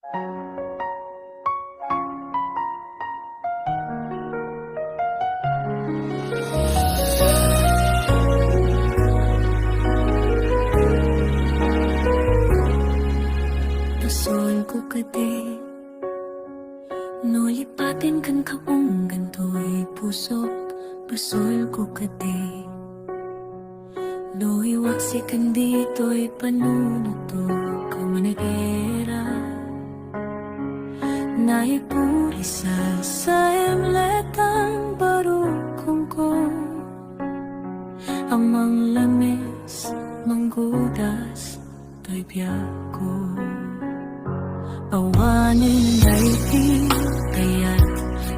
Pasol ko kadi no lipatin kan kaong gantoy pusok. Pasol ko kadi no iwaksi kan dito'y panunuto ka managera. Naipurisa sa emletang barukong ko amang lamis manggudas to'y biyako. Awanin ay di kaya't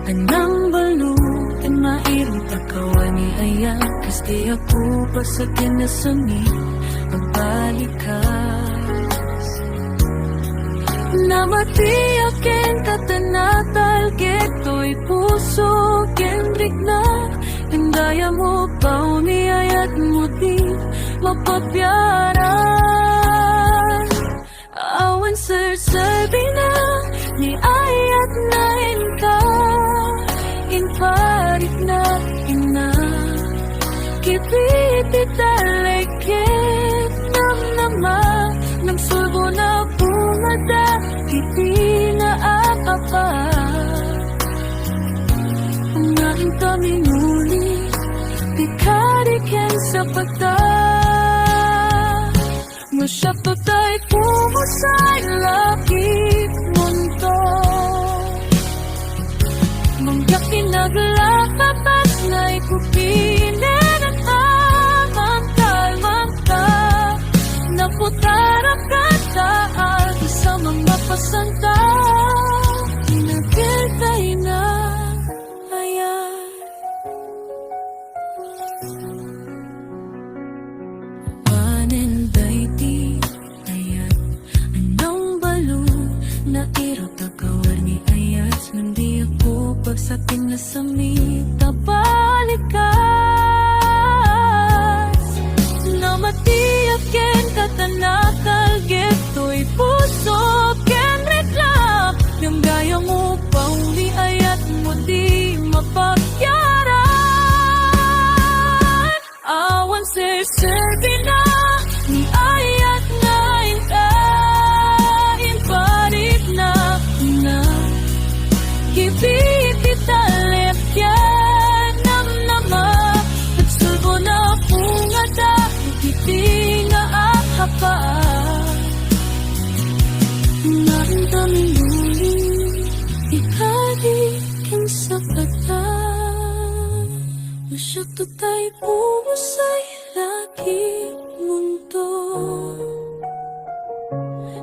anang balutin mairong takawani ayan kas di ako pasakin na sami magbalikas. Namatiyakin katanatal geto'y puso kendrik na indaya mo pauniyayat mo di mapapyaran. Awan serserbi na ni ayat na inka inparit na ina kipiti talekit nam nama nam sulbo na bumada kiti na apa ngayon kami muli pikarikin sa pagta. Masyado tayo pumusay lakit mundo mangyak kinaglapapas na ikupinin at amantal-manta naputarap ka taal sa mga pasanta inagiltay na ayan. Panenday di ayat anong balo na iro tagawar ni ayat hindi ako pagsakin na samita balikas. Namatiyakin katanakal geto'y puso ken reklap yung gaya mo pauli ayat mo di mapagyaran. Awan serserbi na ni ayat na inkain parit na kipiti talep yan nam nama at sulbo na pungada kiti nga ahapaan. Naramdamin muli ikalikin sa pata masyado tayo pumusay lakit mundo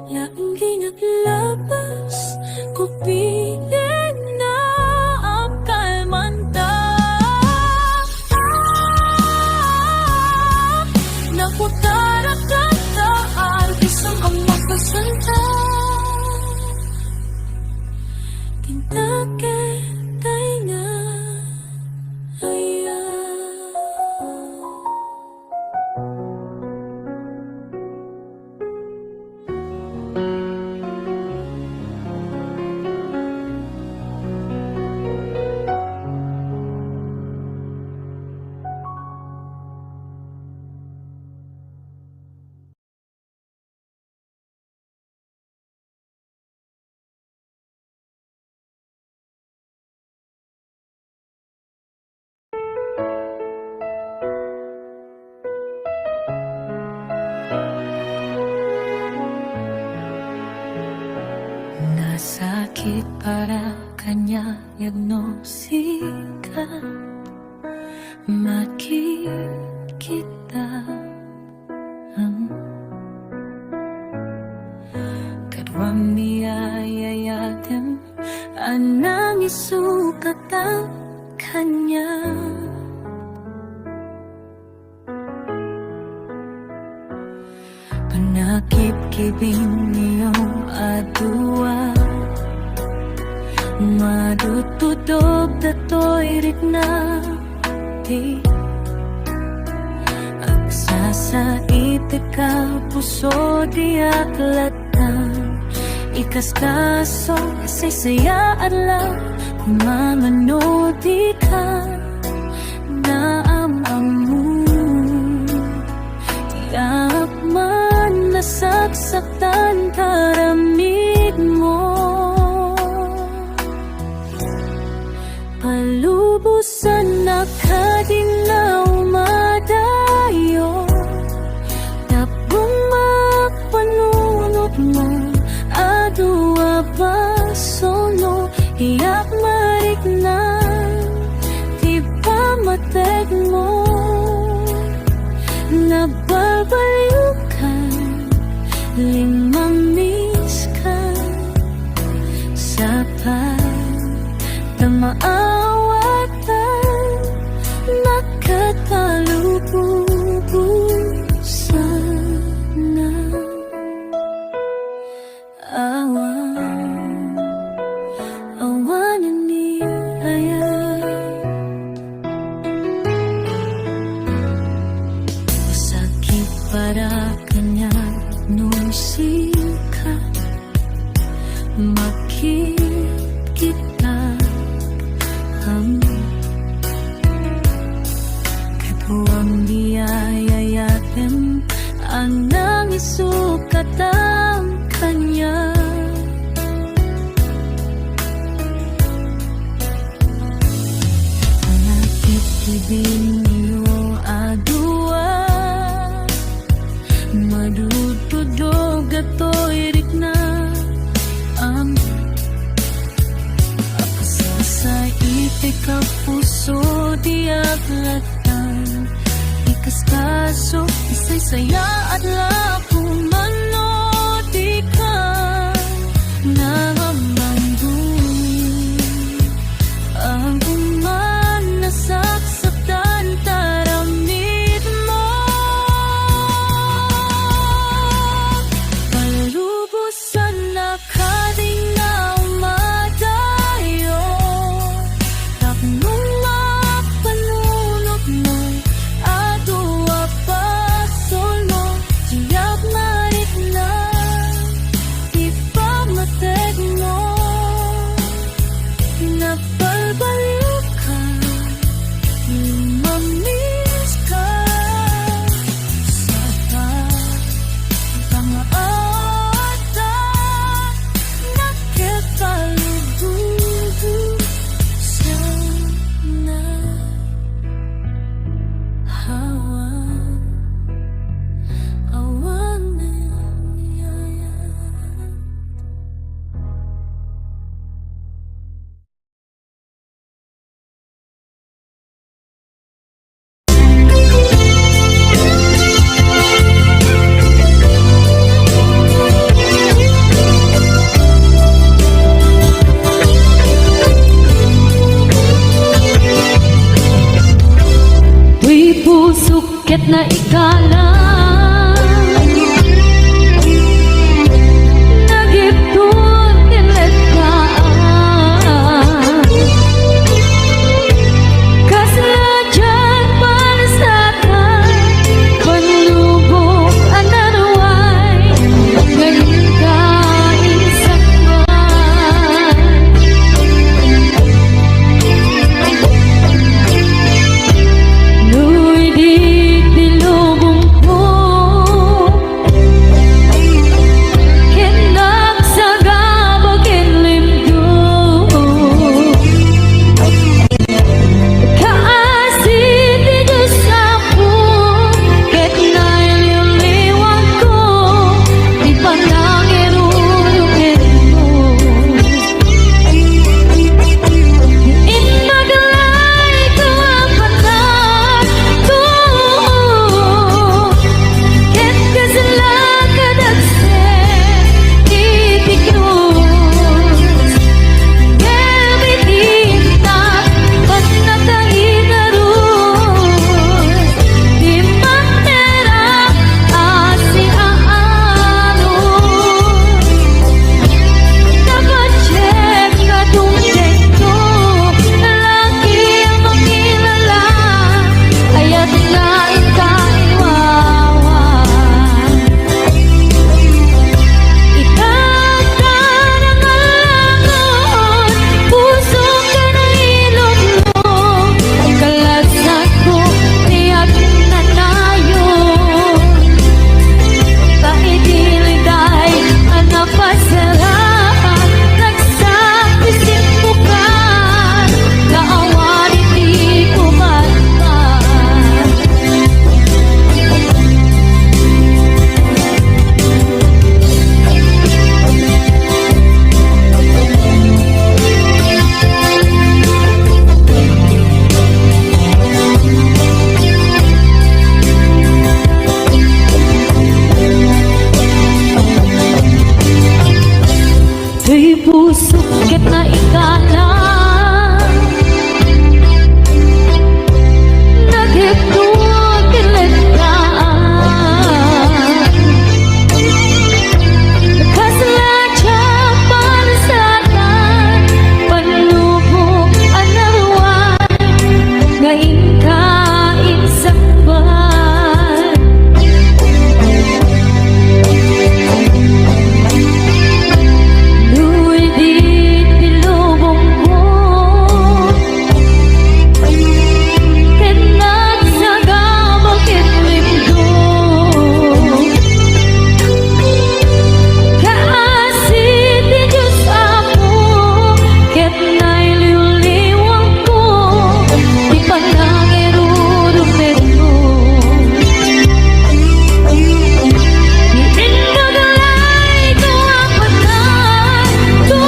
laking ginaglabas ko piling na ang kalmanda nakutara ka taal isang ang magkasanta tintakit tayo nga ayan. Nasakit para kanya diagnosika makikita kadwang niyayayatin anang isukat ang kanya. Panakip-kibing niyong adua madutudog dato'y rikna di agsasait ka puso di aklatan Ikastaso, saya adlaw kung mamano di ka naamamu. Tiyak man nasaksaktan karamig mo, palubusan na kadinaw madayo. Tapong magpanunot mo, adua basono, iyak marik na, di ba matek mo? Nababaliw ka, limamiss ka, sa pagdamaawatan, nakatalubusan na. Awanan ni ayat, masakit para kanya nung sika, makikita kepuang diayayatem ang nangisukatang kanya. Panakit ibig niyo adua, madududog ato'y rikna. Sa itik ang puso di aglatan, ikastaso, isa'y saya at lakong mano di ka namamandun. Ang kuman nasaksaktan taramid mo, palubusan na kadinaw madayo. Tapong magpanunot mo, adua basono, tiyak marik na, di ba matek mo? Nabalbaliw ka, limamiss ka, sa pagdamaawatan, nakatalubusan na. Awanan ayat. Uy pusukit na ikalang nagiptun tinlekaan, kasadyan panasakan, panlubog anarway, ngayon kaisakman. Nu'y di tilubong Di puso ket na ikala nagigtuwa kilataan Kasladya para sa akin panlubog ang naruan ngayon kain sa ban Luwi di pilubong ko ket nagsagabang kitlim ko Kaasit di Diyos ako ket nailiwliwang ko di panangirurumit mo Itindagalay ko ang pagkat ko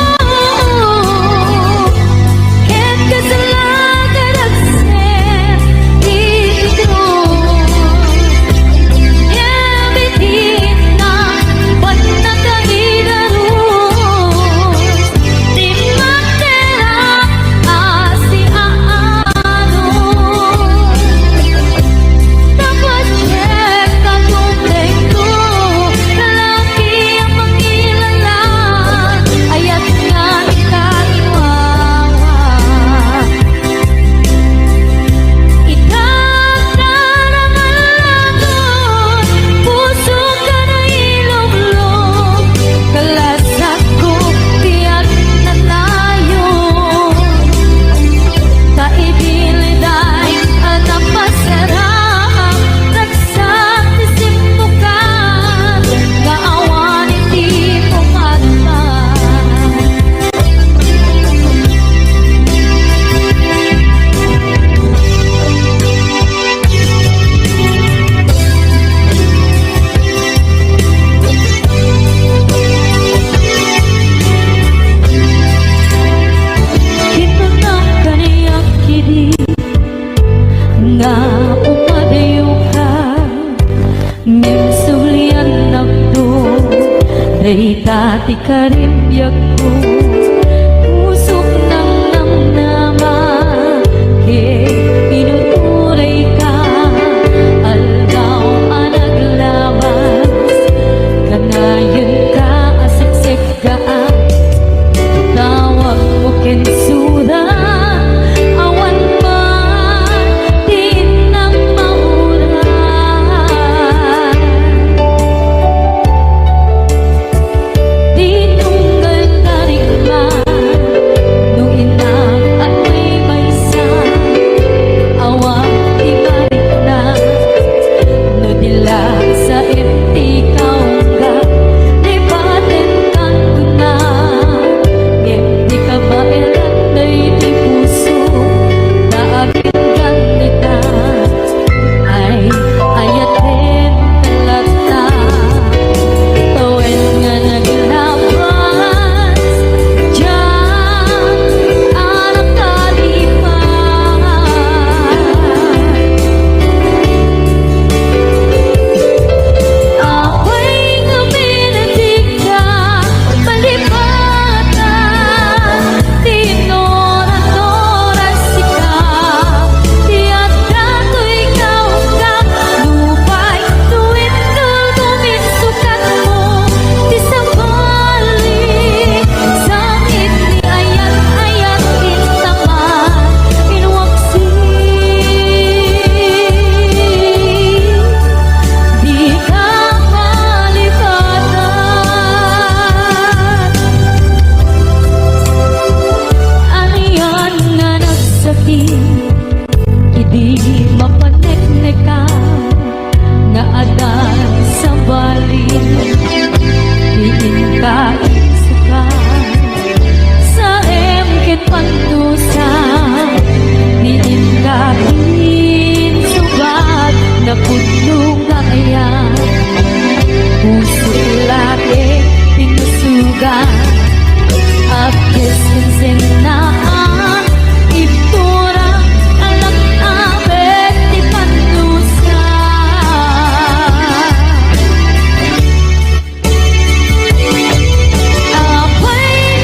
ket kasalanan at sen ito Yabitin na panagkahidarus Di matera asi aano Dapat check ka tunay ko Lalaki ang pangilala Ayat nga ikaiwawa Itatarangan lagon Puso ka na ilog-log Kalasat ko tiyak na tayo Kaibiliday ang napasarap Ragsak isimbo ka Kaawan hindi pumatay Ito na kaniyak kini nga upadayo ka Ngimsulian nagdo Day tati karimbiyak ko Pusok ng namnama Pinuturay ka Algaw ang naglabas Kanayon ka asiksik ka Tawag mo kensura Awan man di na mauran Di tunggal karikman Nung inang at may baysan Awang di balik na No dila sa empty kaungga Di patentan ko na Di ka ba ilanday di puso Naagin ganita Ay ayatin talata Tawen nga naglabas Diyan anak kalipan Ako'y nguminitig ka palipatan Tinoran-noran sikap Tiyak dato'y kaungkap Lupay tuwid tultumin sukat mo Di sabalik Sakit ni ayat-ayat intaman Inuwaksi Di ka malipatan Aniyan nga nagsakit Idi mapanekneka Nga adan sa balik Diin ka isukan Sa emkit pantusa Diin ka insubat Na puno nga kaya Puso lagi pinusugan Akis kinsinaan Itura alam abet di pantusa Ako'y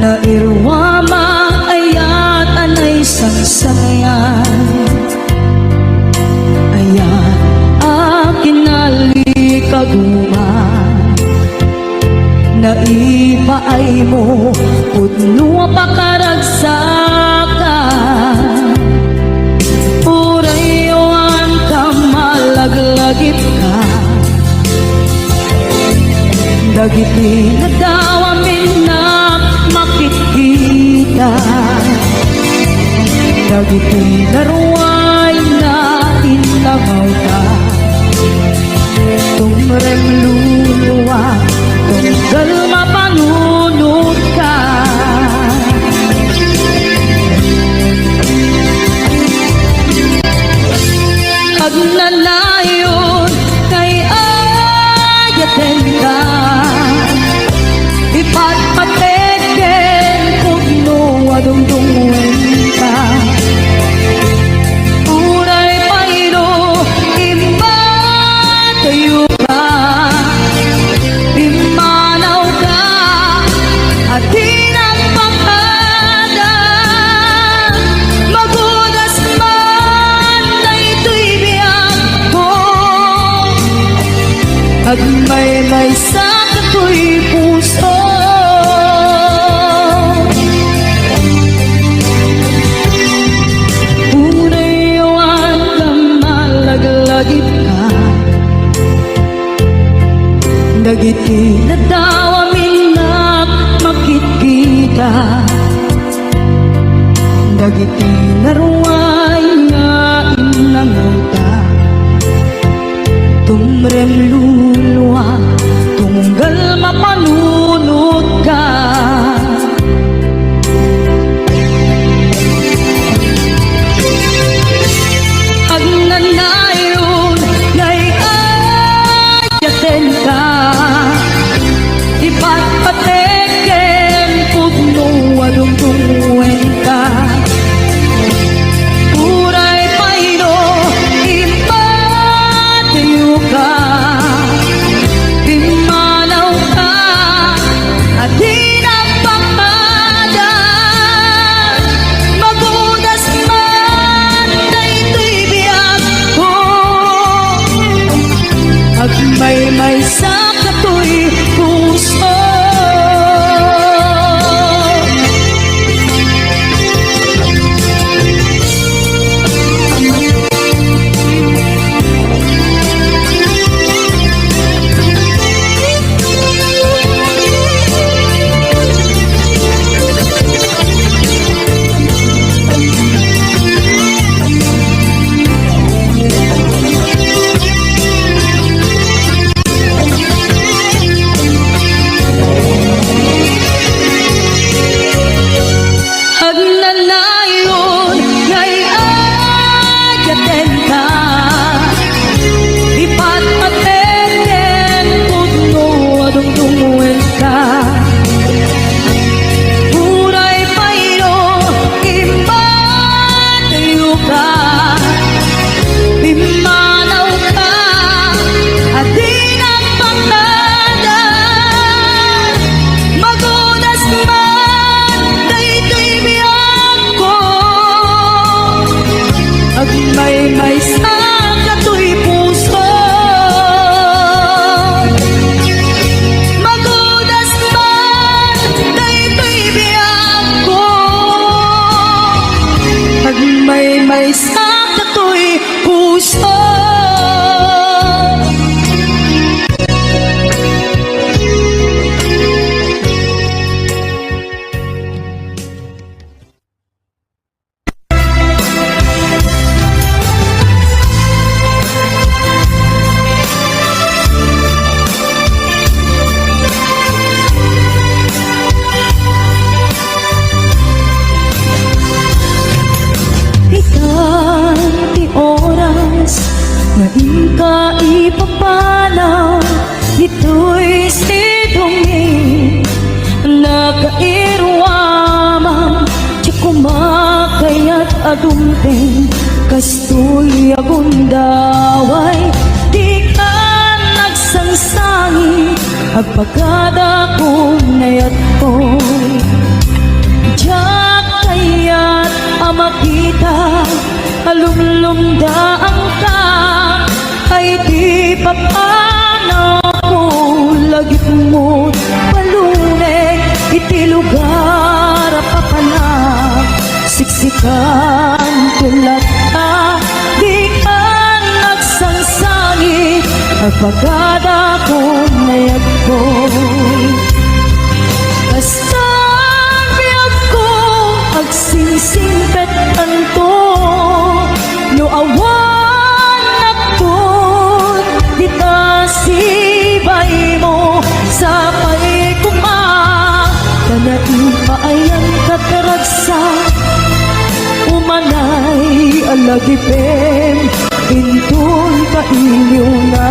nairwama ayat anay sangsayan. Ayat akin nalikaguman, naipaay mo pudno pakaragsakan. Urayon ka malaglagip ka, dagiti nadawamin na makikita, dagiti naruay na inlamaw ka. Tumrem luluwa, tunggal mapanunod ka. Agnanayon kay ayaten ka, ipatpateken pugno adungdungwen ka. Uray payro imba tayo ka, imanaw ka at tinagpakada. Magudas man na ito'y biyag ko, at may sa kato'y puso. Unayawan ka malaglagip ka, dagiti nadawamin na makikita, dagiti naruay nga inlangaw ka. Tumrem luluwa, tunggal mapanunod ka. Agnanayon nga'y ayaten ka, ipatpateken pugno adungdungwen ka. Uray payro impatiyo ka, imanaw ka at tinagpakada. Magudas man na ito'y biyag ko, at may sa kato'y puso. Agnanayon nga'y ayaten ka, ipatpateken pugno adungdungwen ka. Uray payro impatiyo ka, imanaw ka at tinagpakada. Magudas man na ito'y biyag ko, at may sa kato'y puso. Magudas man na ito'y biyag ko, at may sa kato'y puso. Ika'y oras na ika ipapalaw, ito'y sidongin na kairwamang tiyak kumakayat adumping kastoy agundaway. Di ka nagsangsangi agpagkada kong nayat ko'y Diyak kaya't makita alumlumdaan ka ay di pa paano ko lagip mo paluneg iti lugar papanak siksikan tulad ka di ka nagsansangit agpagada ko nayag ko'y basta biyag ko agsingsingpet anto no awan nakot dita sibay mo sa paikuma kanain paayan kataragsa umanay alagipem intun kainyo na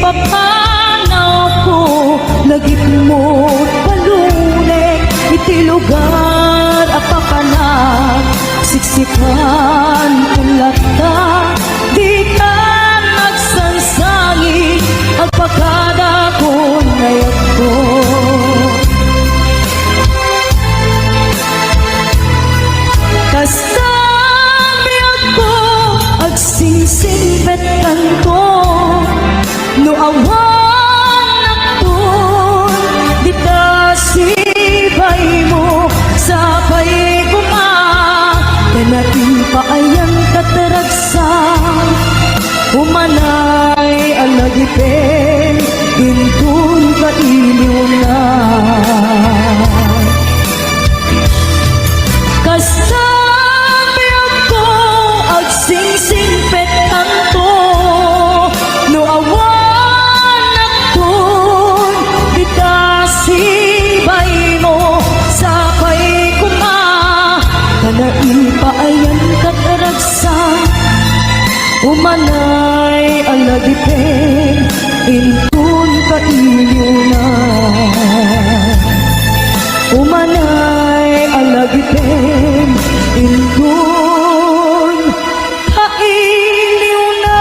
papanaw ko lagip mo paluneg iti lugar apapanak siksikan tulad ka di ka nagsansangit agpagada ko nayag ko kasabi ako agsingsingbetan ko no awan akton dita sibay mo sa paiguma kanatin paayang kataragsa umanay alagipin intun kailiw na kasabi ako agsingsingpet anto no awan sibay mo sa paikuma kanain paayan kataragsa umanay alagipin intun kainyo na umanay alagipin intun kainyo na.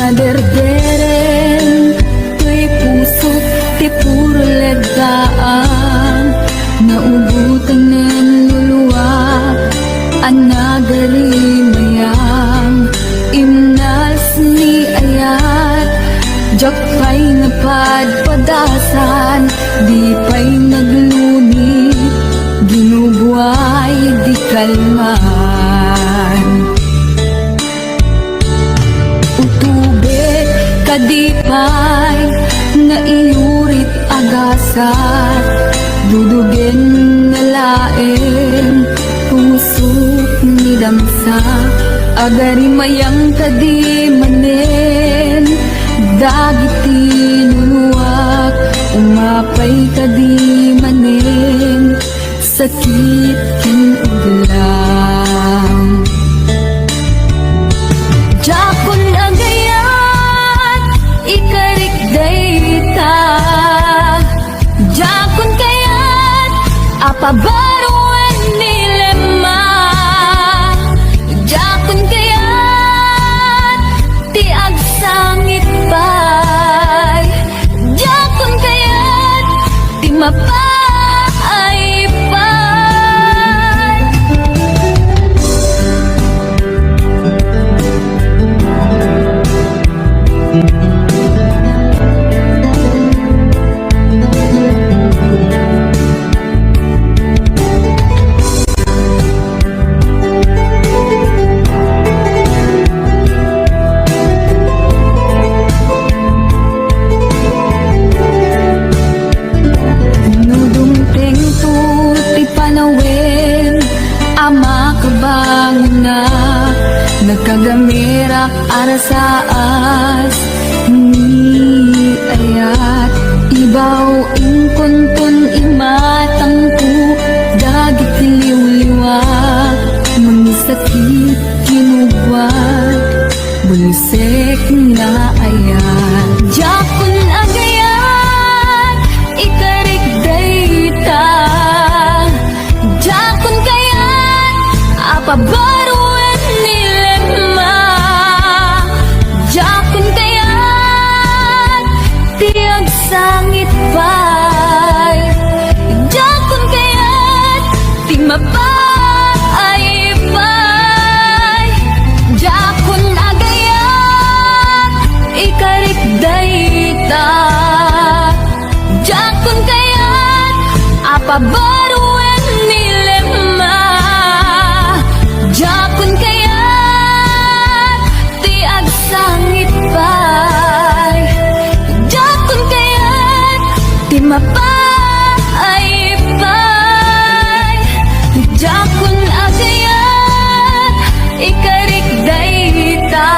Naderderen to'y puso't ti puro legaan naubutan ng luluwa ang nagalimayang imnas ni ayat jak pa'y napadpadasan di pa'y nagluni ginubuhay di kalman kadipay na iurit agasat dudugen na laeng pusok ni damsa agari mayang kadimanen dagiti nunuak umapay kadimanen sakit kinuglang jakon agayat ikarik dayta jakon kayat apabaruan nilema jakon kayat ti agsangit pay jakon kayat ti mapay pay para sa as ni ayat ibaw ing konton imatang ko dagit liw-liwa mangisakit kinugwat bulisek nga ayat jakon agayat ikarik dayta jakon kayat apabaruan nilema jakon kayat tiag sangit pay jakon kayat ti mapay pay jakon agayat ikarik dayta jakon kayat apabaruan nilema jakon kayat ti agsangit pay jakon kayat ti mapay pay jakon agayat ikarik dayta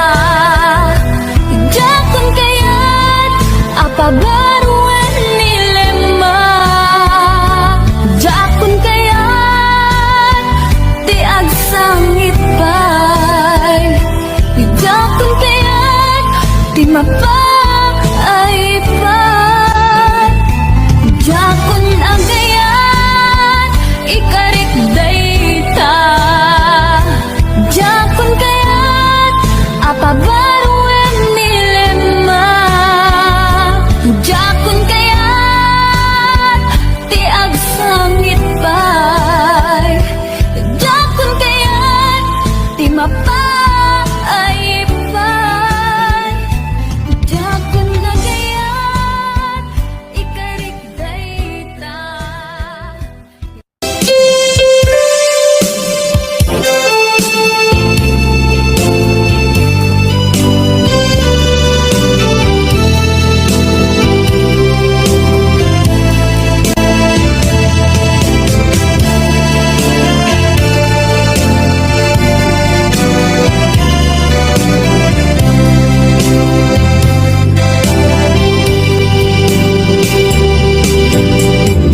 jakon kayat apabaruan nilema jakon kayat ti agsangit pay jakon kayat ti mapay pay jakon agayat ikarik dayta jakon kayat apabaruan nilema jakon kayat ti agsangit pay jakon kayat ti mapay pay jakon agayat ikarik dayta.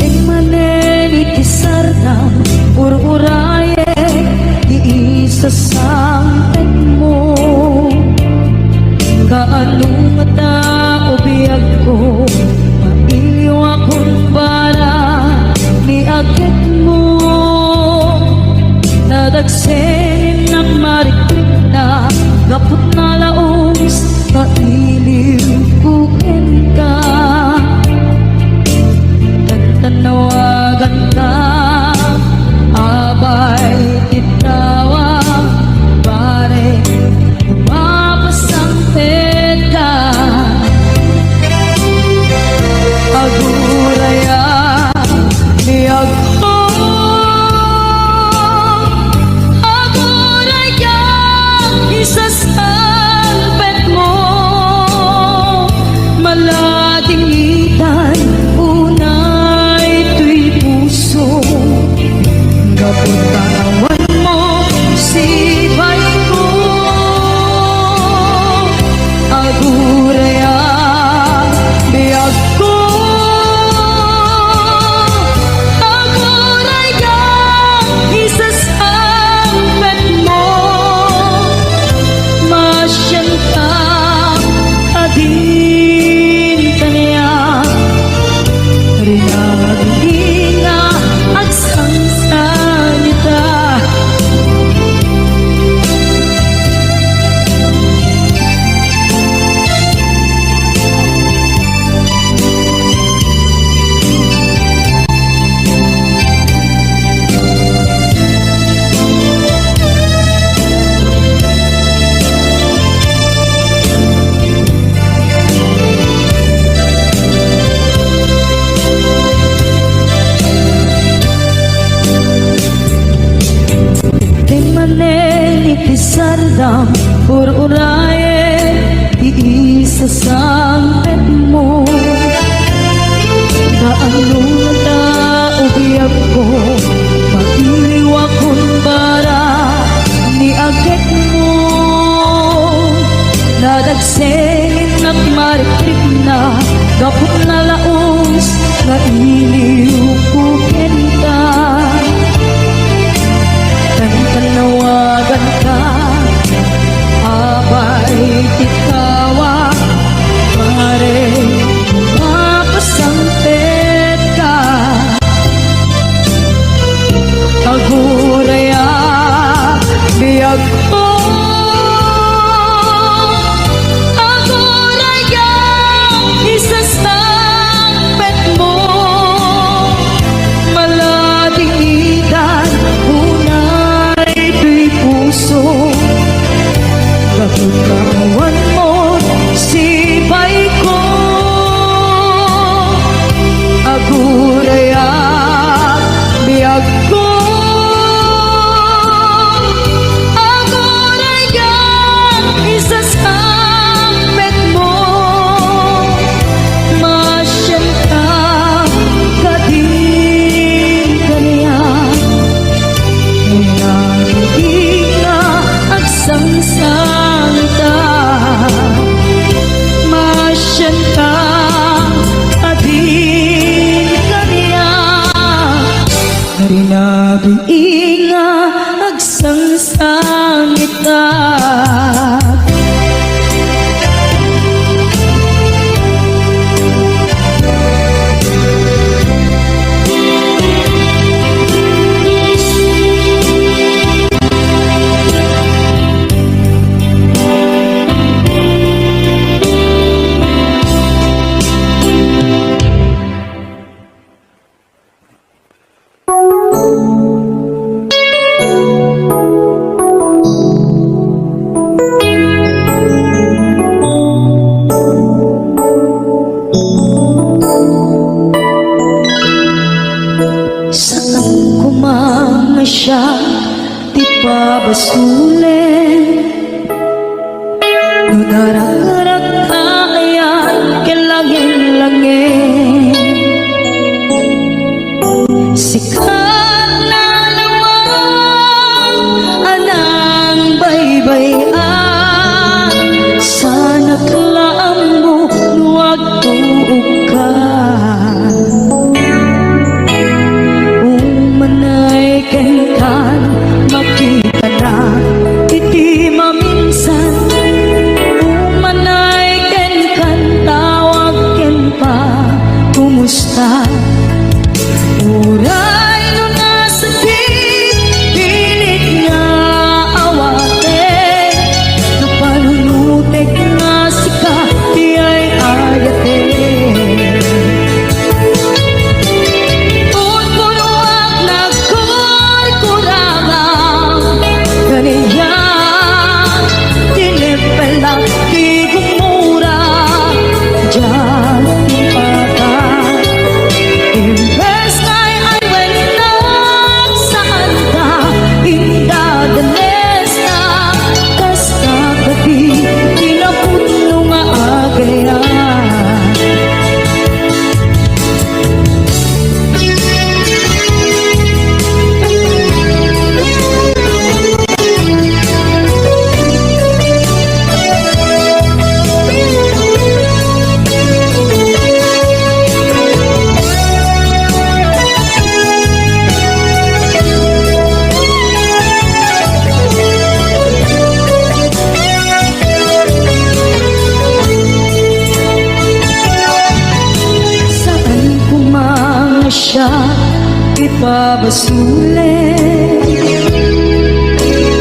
Ing maneni ti sardam ururaye iisa sampen mo kaanong mata ubiyag ko mailiw akong para ni agit mo nadagsenin ng mariklik na gapot na laos mailiw kukin ka tanawagan ka abay titawa pare mapasang peta aguraya niyag ko aguraya isasalpet mo maladingitan unay tuy puso kaputanawan mo sibay ko aguraya biyag ko aguraya isasampet mo masyan ka adin kanya rinagina at sansanita maneni ti sardam ururaye iisa sampen mo kaano na ubiyag ko mailiw akong bara ni agit mo Pag-iinga agsangsangit ka. Saan kumama siya, di pa basulin. Nudarak-darak ayan, kilangin-langin. Sikat na naman, anang baybayan. Sana't laang mo, huwag tuog ka. Umanay kenkan, makita na, iti maminsan. Umanay kenkan, tawag ken pa, kumusta? Uray no nasakit, pilit nga awate. No panunutek nga sika, di ay ayate. Unpunuak na kurkurangang, kaniyan, tinipelang di gumura, diyan impata. Imbes nga'y ay walang saan ka, indadanes na, kas kagabi, pinapuno nga agayan. Saan kumanga siya, ipabasulit.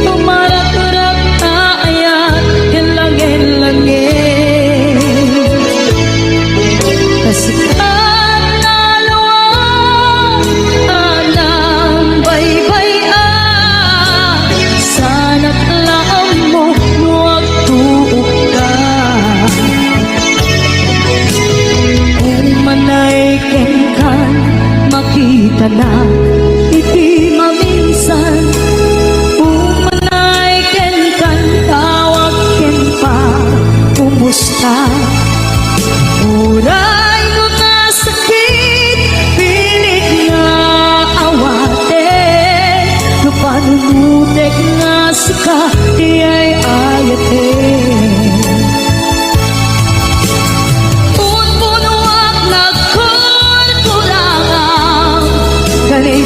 Tumarak-tarak na ayan, kilangin-langin. Kasikat na luwang, anang baybayan. Sana't laang mo, huwag tuog ka. Umanay kenkan, makita na, iti maminsan. Umanay kenkan, tawag ken pa, kumusta? Uray mo nasakit, pilit nga awate. No panunutek nga sika, di ay ayate. Unpunuak na kurkurangang, kaniyan,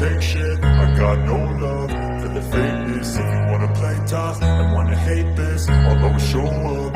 take shit. I got no love for the fakeness. If you wanna play tough and wanna hate this, I'll always show up.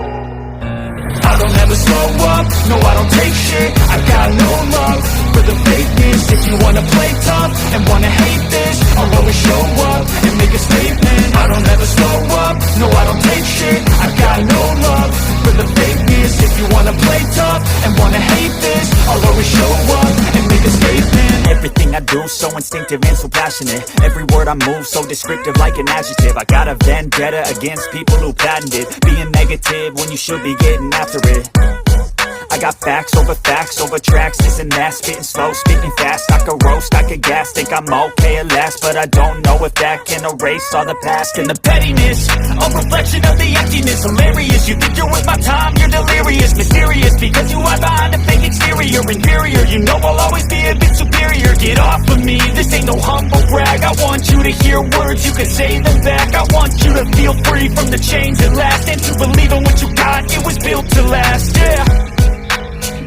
I don't ever slow up, no I don't take shit. I got no love for the fakeness. If you wanna play tough and wanna hate this, I'll always show up and make a statement. I don't ever slow up, no I don't take shit. I got no love for the fakeness. If you wanna play tough and wanna hate this, I'll always show up and make a statement. Everything I do so instinctive and so passionate. Every word I move so descriptive like an adjective. I got a vendetta against people who patented being negative when you should be getting after it. I got facts over tracks, this and that. Spitting slow, spitting fast. I could roast, I could gas. Think I'm okay at last, but I don't know if that can erase all the past. And the pettiness, a reflection of the emptiness. Hilarious, you think you're worth my time, you're delirious. Mysterious, because you hide behind a fake exterior. Inferior, you know I'll always be a bit superior. Get off of me, this ain't no humble brag. I want you to hear words, you can say them back. I want you to feel free from the chains that last, and to believe in what you got, it was built to last, yeah.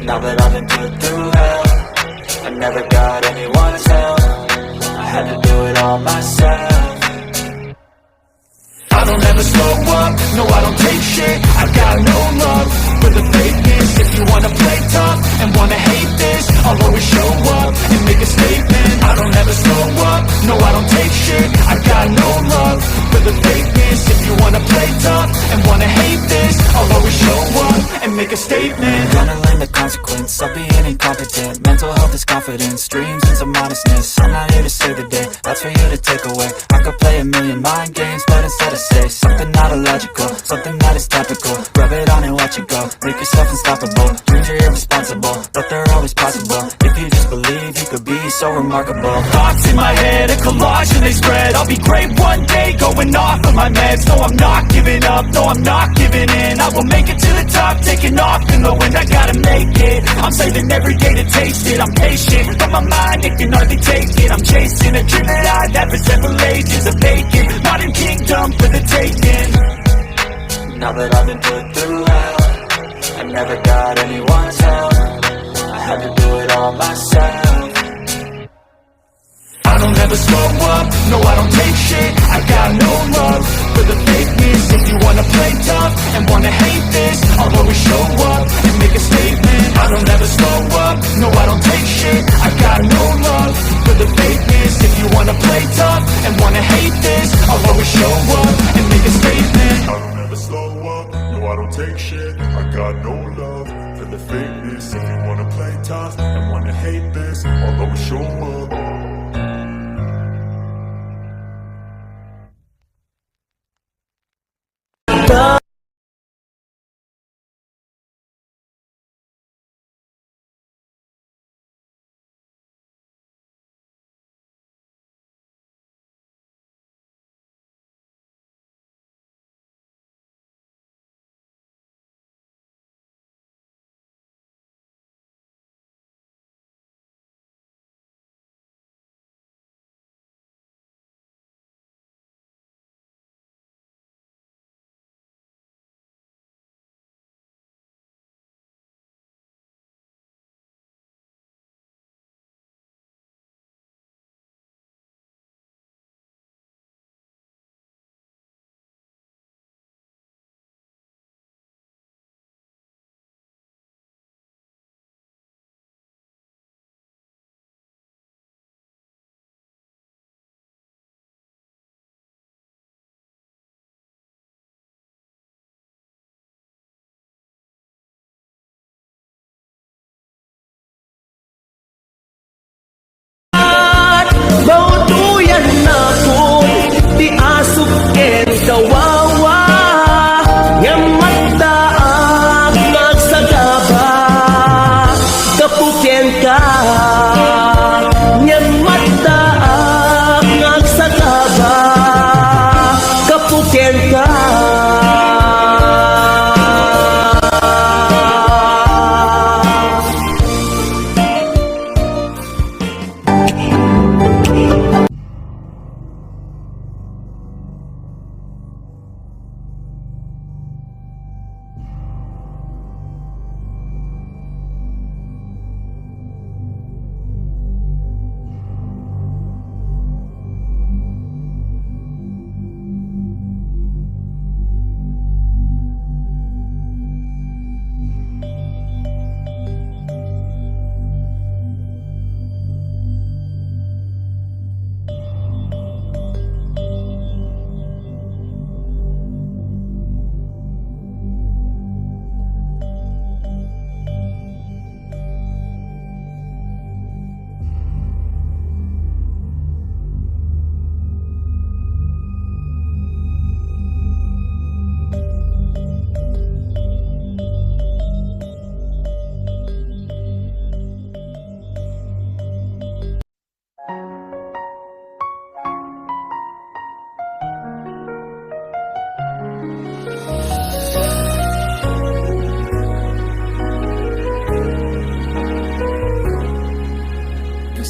Now that I've been put through hell, I never got anyone's help. I had to do it all myself. I don't ever slow up, no I don't take shit. I got no love for the fakeness. If you wanna play tough and wanna hate this, I'll always show up and make a statement. I don't ever slow up, no I don't take shit. I got no love for the fakeness. If you wanna play tough and wanna hate this, I'll always show up and make a statement. Gonna learn the consequence of being incompetent. Mental health is confidence, dreams and some modestness. I'm not here to save the day, that's for you to take away. I could play a million mind games, but instead I say something not illogical, something that is topical. Rub it on and watch it go, make yourself unstoppable. Dreams are irresponsible, but they're always possible. If you just believe, you could be so remarkable. Thoughts in my head, a collage and they spread. I'll be great one day, going off of my meds. No, I'm not giving up, no, I'm not giving in. I will make it to the top, taking off in the wind. I gotta make it, I'm saving every day to taste it. I'm patient, but my mind, it can hardly take it. I'm chasing a dream that I've had for several ages. A vacant, modern kingdom for the taking. Now that I've been put through hell, I never got anyone's help. I had to do it all myself. I don't ever slow up, no I don't take shit. I got no love for the fakeness. If you wanna play tough and wanna hate this, I'll always show up and make a statement. I don't ever slow up, no I don't take shit. I got no love for the fakeness. If you wanna play tough and wanna hate this, I'll always show up and make a statement. I don't ever slow up, no I don't take shit. I got no love for the fakeness. If you wanna play tough and wanna hate this, I'll always show up.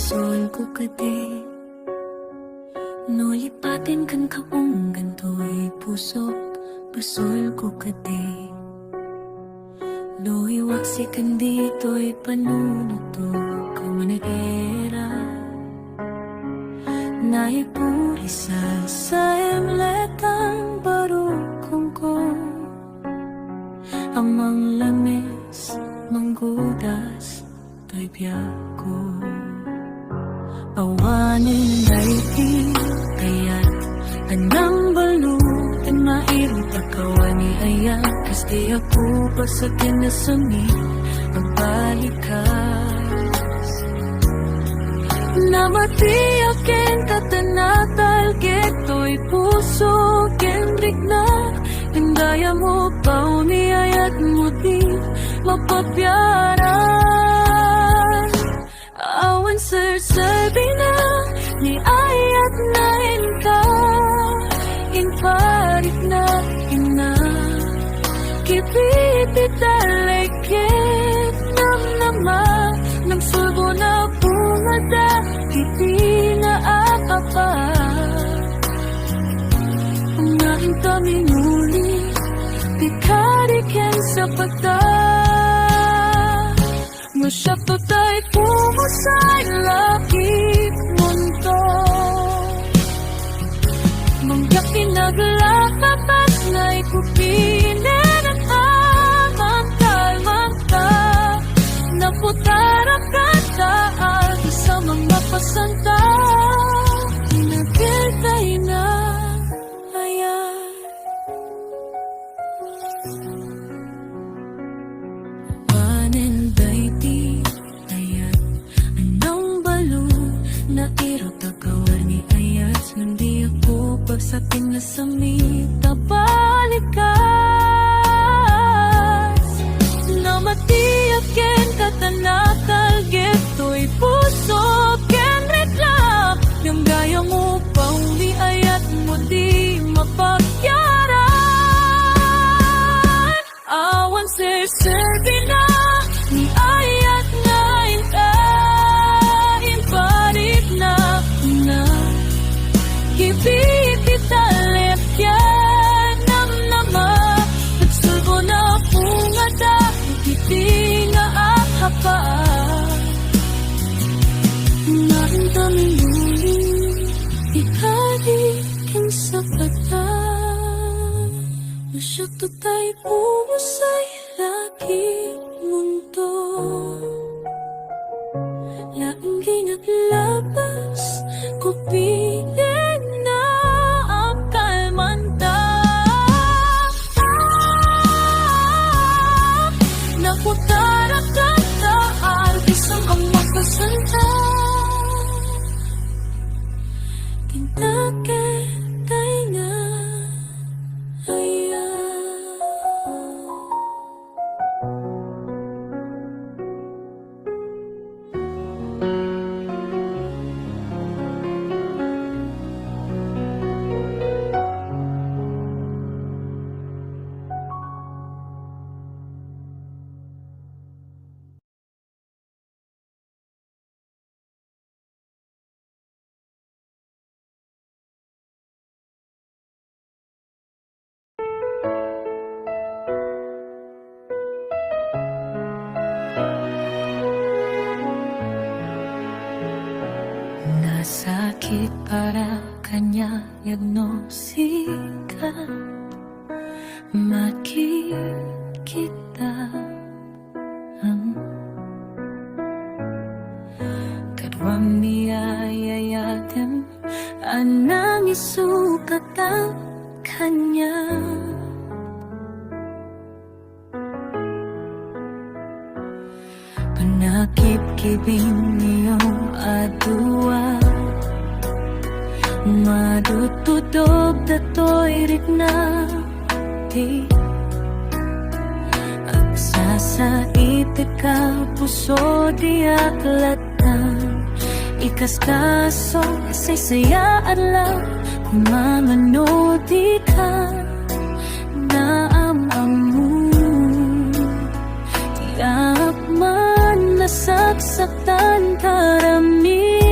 Pusol ko kadi no lipatin kan kaong gantoy pusok pusol ko kadi no iwaksi kan dito'y panunuto kamanagera naipurisa sa emletang barukong ko amang lamis manggudas to'y biyako awanin daigdig kaya't anang balut at mairong takawani ayan kasi ako pa sa kinasami pagbalikas namatiyakin katanatal keto'y puso kenrik na hindaya mo pauniyayat mo di mapapyaran awan serserbi na ni ayat na inka inparit na ina kipititalekit nam nama nam sulbo na bungada hindi na akapa unahin kami muli pikarikin sa pagta masyapto tayo pumusay lakit mundo mangyak pinaglakapat na ikupinin ang amang kalmanta naputara kataal sa mga pasanta inagil tayo na ayan panen dayti ayat anong balo na irot agawani ayat hindi ako pagsakin na samita balikas na matiyakin katanatal geto'y puso ken reklam yung gaya mo pauli ayat mo di mapagyaran awan serserbi na ni ayat ngayon kain parit na kipititalep yan nam nama at sulbo na pungada hindi nga akapaan naramdamin muli ikalikin sa pata masyado tayo pumusay lakit mundo laing ginaglabas ko piling na ang kalmanta naputara kataal isang ang makasanta tintakit tayo na ayan nasakit para kanya diagnosika makikita kadwang niyayayatem anang isukat ang kanya panakip-kibing niyong adua madutudob dato'y rikna di agsasait ka puso di aklatan ikaskaso saysayaan lang kumamanodi ka naamang mo tiyak man nasaksak tan karami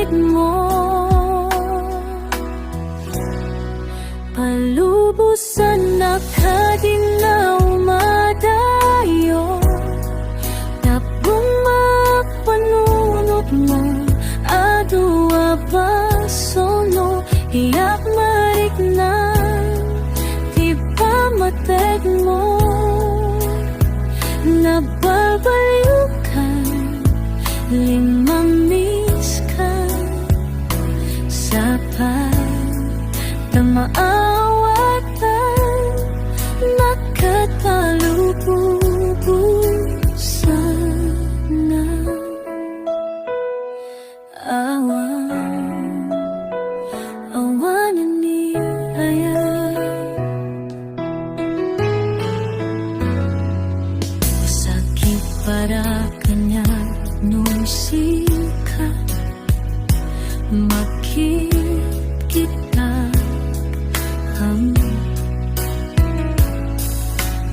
pasono iyak mariknan di pa matek mo nababaliw ka limamiss ka sa pagdamaawatan nakatalububusan na awan ni sakit para kanya nung sikat makikita ang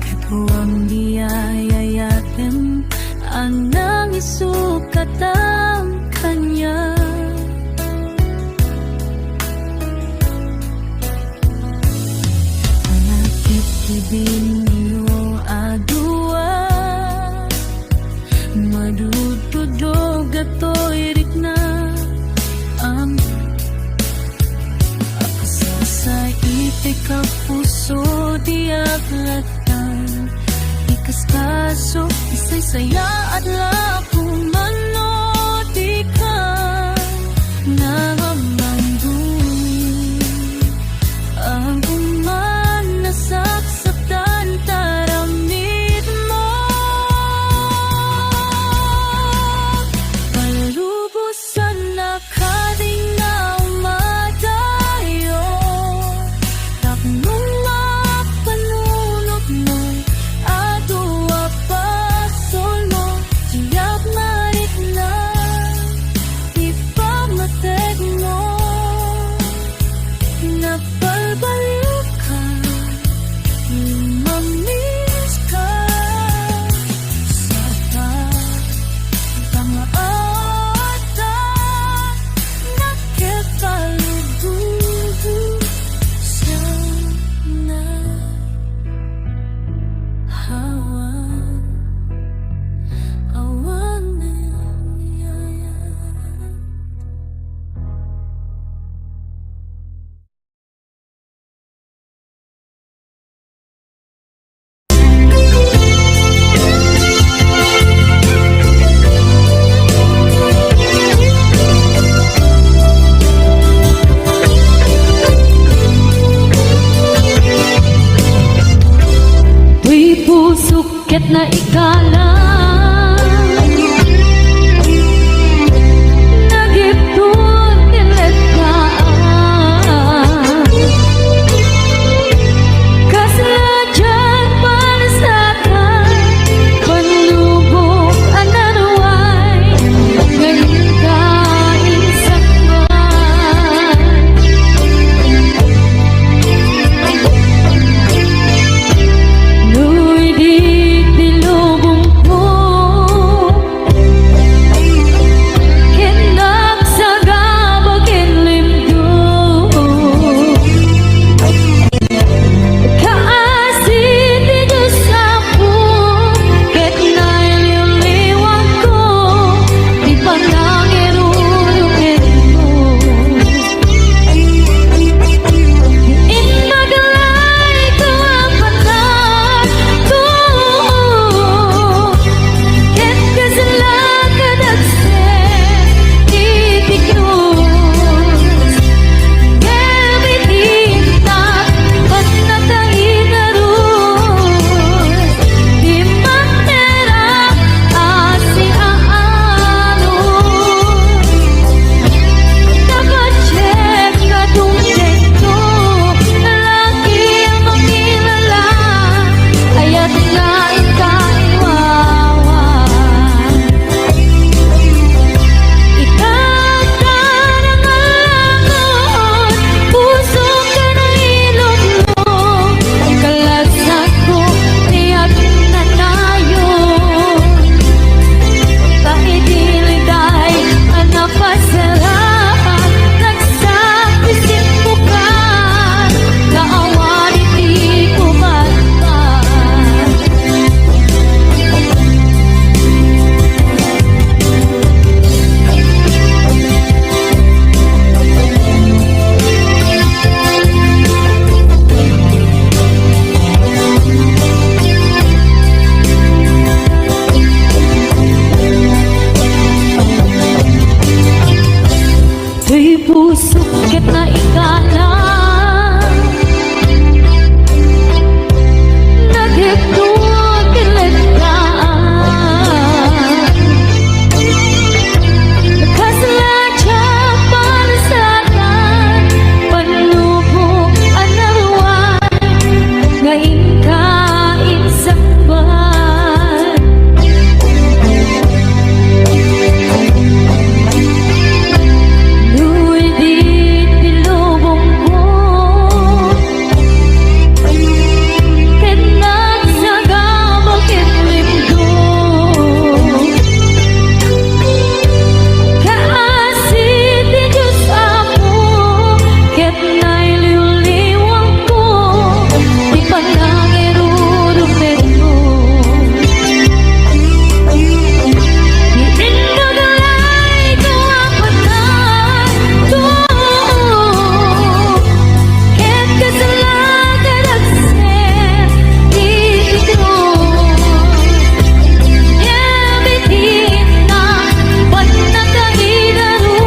katuwang diyayayatin ang nangisukat ang kanya ibig niyo adua madududog ato'y rikna ang akasa sa itik ka puso di aglatan ikas kaso isay saya at lapumano di ka namamangguin ang nasaktan taramid mo palubusan na kading na umadayo taknong mapanunod mo at uwapasol mo tiyak Di puso ket na ikalang nagigtuwa kilataan Nakasaladya para sa akin Panlubog ang naruan Ngayon kain sa ban Luwi di tilubong ko Ket nagsagabal ket limdo Kaasit di Diyos ako Ket nailiw-liwang ko Di pa nangirurumit mo Iindagalay ko ang patay ko Ket kasalanan at sen ito Yabitin na ba't nakahidarus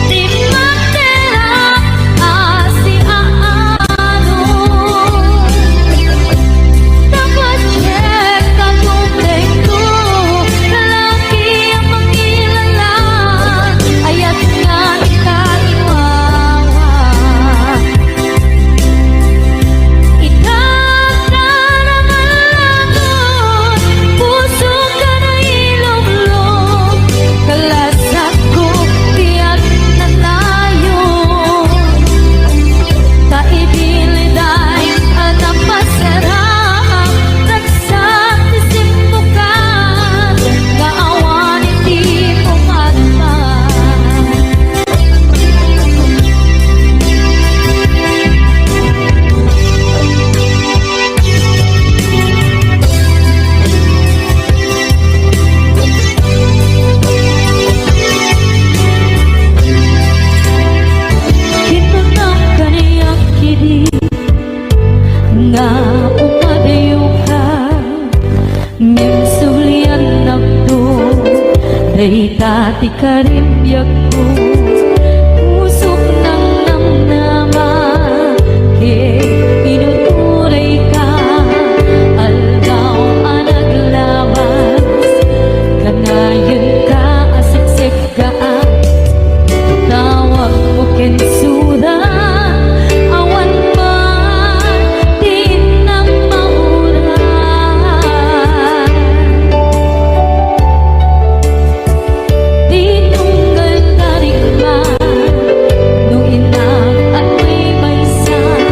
Di matera asi aano Dapat check ka tubig ko Lalaki ang pangilalan Ayat nga ikaiwawa Itagdaraman puso ka na ilong-long Kalasag ko tiyak na layo Kaidiliday ang napasarap Ragsak isimbukan Kaawan iti pumatman Kinunang kaniyak kidi Nga umadayo ka Ngem sulian nagdo Day tati karimyak ko Pusok ng namnama Inuturay ka Aldaw ang naglabas Kanayon ka asiksik ka Tawag mo kensuda Awan man di na mauran Di tunggal tarikman Nung inang at may baysan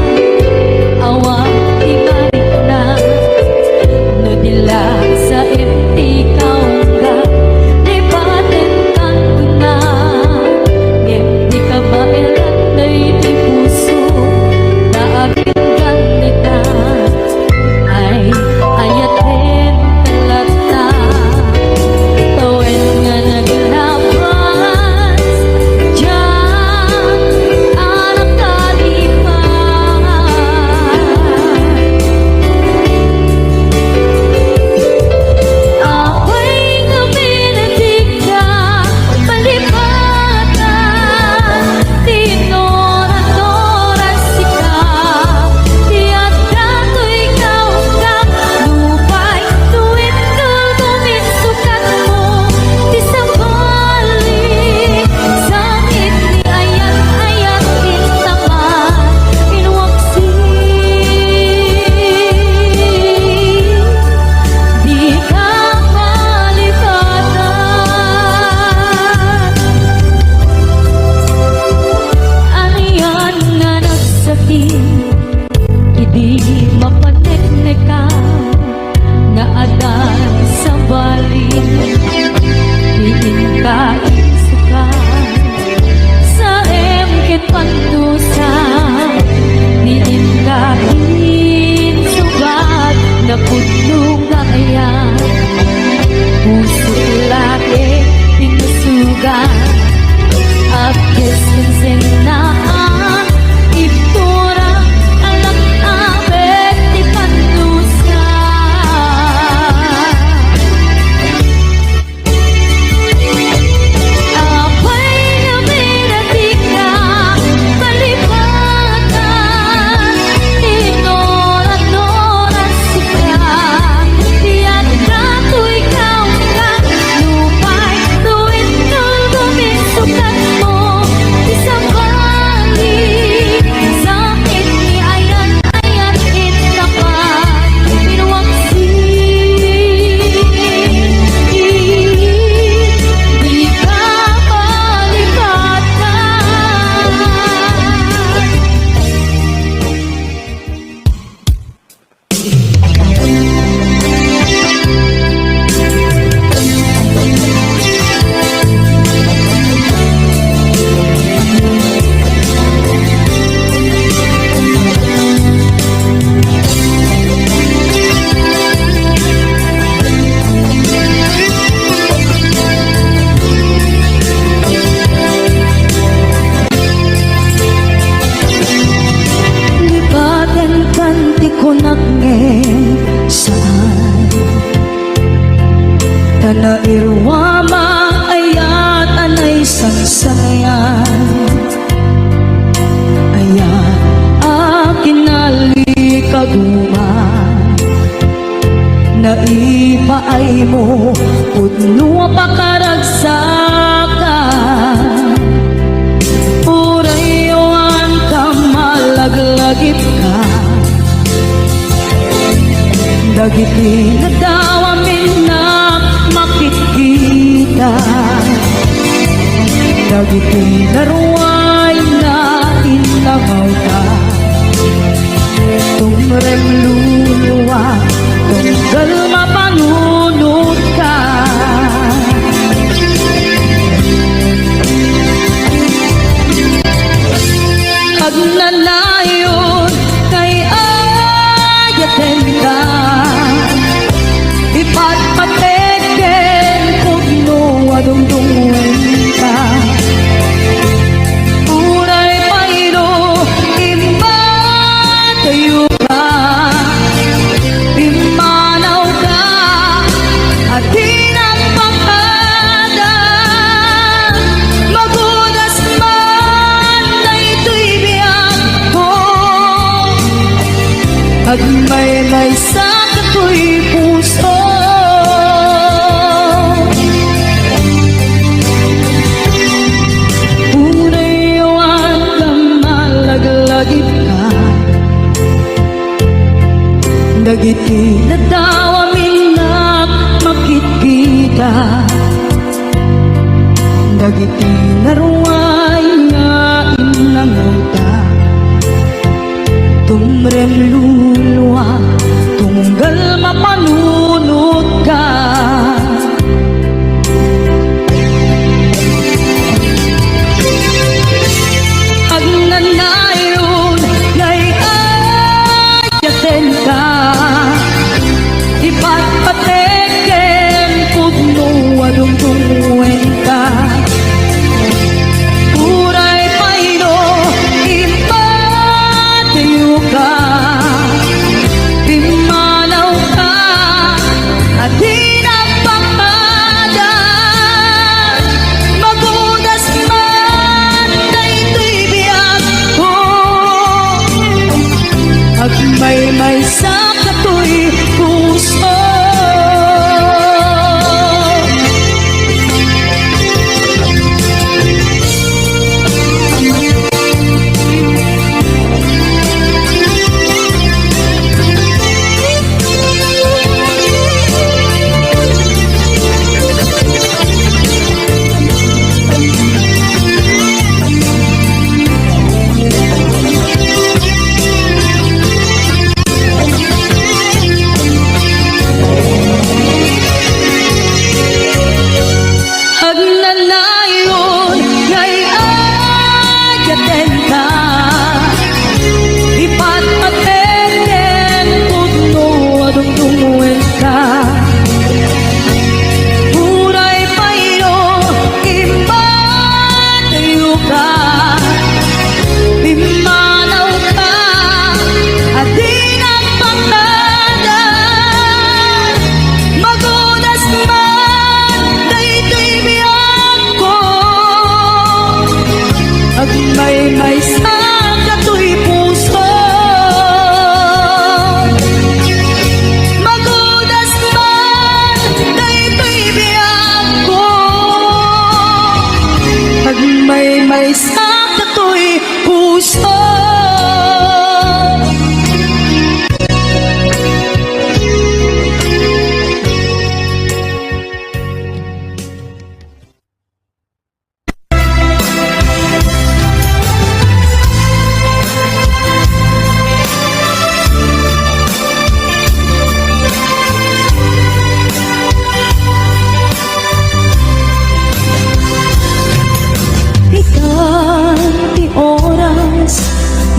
Awang di balik na No dila sa empty kaungga Di paten kang tuna Ngem di ka ba elat na irwama ayat anay sangsayan ayat akin nalikaguman na ipaay mo pudno pakaragsakan urayon ka malaglagip ka dagiti na daw amin na makikita dagiti na ruway na inlangaw ka tumrem luluwa tunggal mapanunod ka pagnanayon kay ayaten ka ipatpateken pugno adungdungen ka uray pairo imbatayo ka imanaw ka at tinapakada magudas man na ito'y biyag ko at may sa kato'y puso urayon ka malaglagip ka dagiti na daw amin na makikita dagiti na ruway nga inlangaw ta tumrem luluwa tunggal mapanunod ka pagnanayon ngay ayaten ka ipatpateken pudno adungdungen ka uray paino impatayo ka imanaw ka at tinapakada magudas man na ito'y biyag ko at may sa kato'y puso pagnanayon ngay ayaten ka ipatpateken pudno adungdungen ka uray paino impatayo ka imanaw ka at tinapakada magudas man na ito'y biyag ko at may sa kato'y puso magudas man na ito'y biyag ko at may sa kato'y puso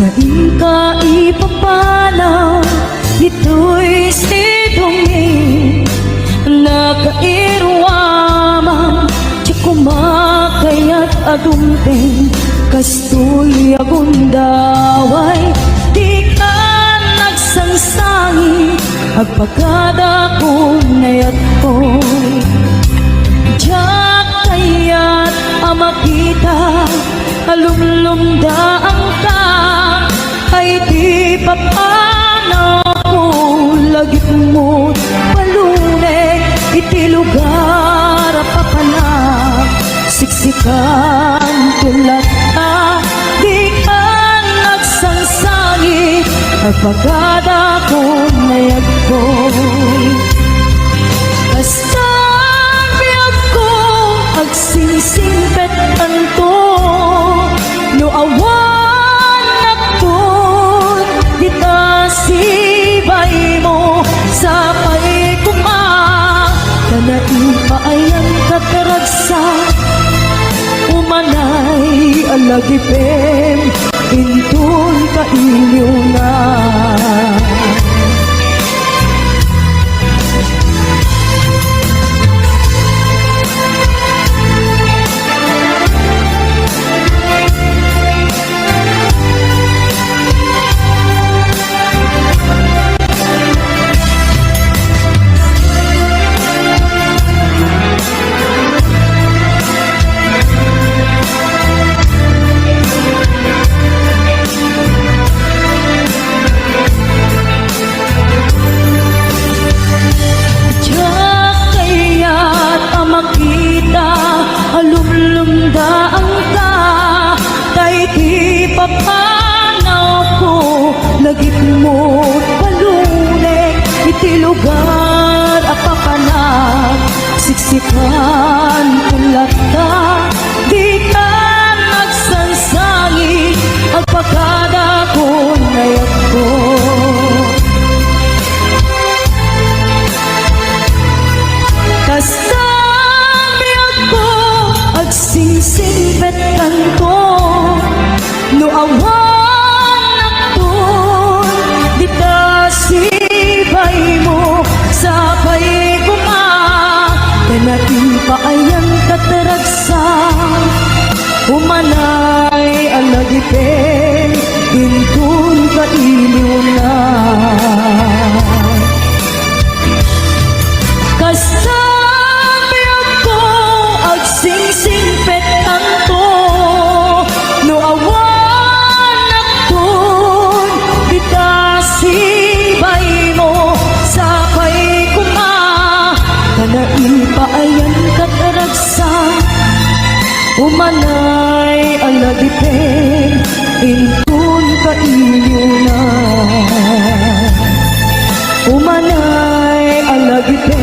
na ka ipapanaw dito'y sidungin nakairwaman di kumakayat adumping kastoy agundaway di ka nagsangsangi agpagkada kong nayat ko Diyak kaya't makita kalumlumda ang ka ay di pa paano ko lagit mo't palunay iti lugar papanak siksikan tulad ka di ka nagsangsangit pagpagada ko mayag ko basta biyag ko agsingsingpet anto no awan nakpon kita sibay mo sa pay kuma kanai paayan kataragsa umanay alagipem intun kailiw na lagit mo palunay iti lugar apapanak siksikan tulad ka di ka nagsansangit ang pagkada ko nayag ko kasabihan ko agsingsingpet kanto no awan sibay mo sa paiguma kanating paayan kataragsa umanay alagipin intun kailiw na kasabihan ko agsingsingpet anto no awan nakton sibay mo sa pay kuma kanai paayan kataragsa umanay alagipin intun kailiw na umanay alagipin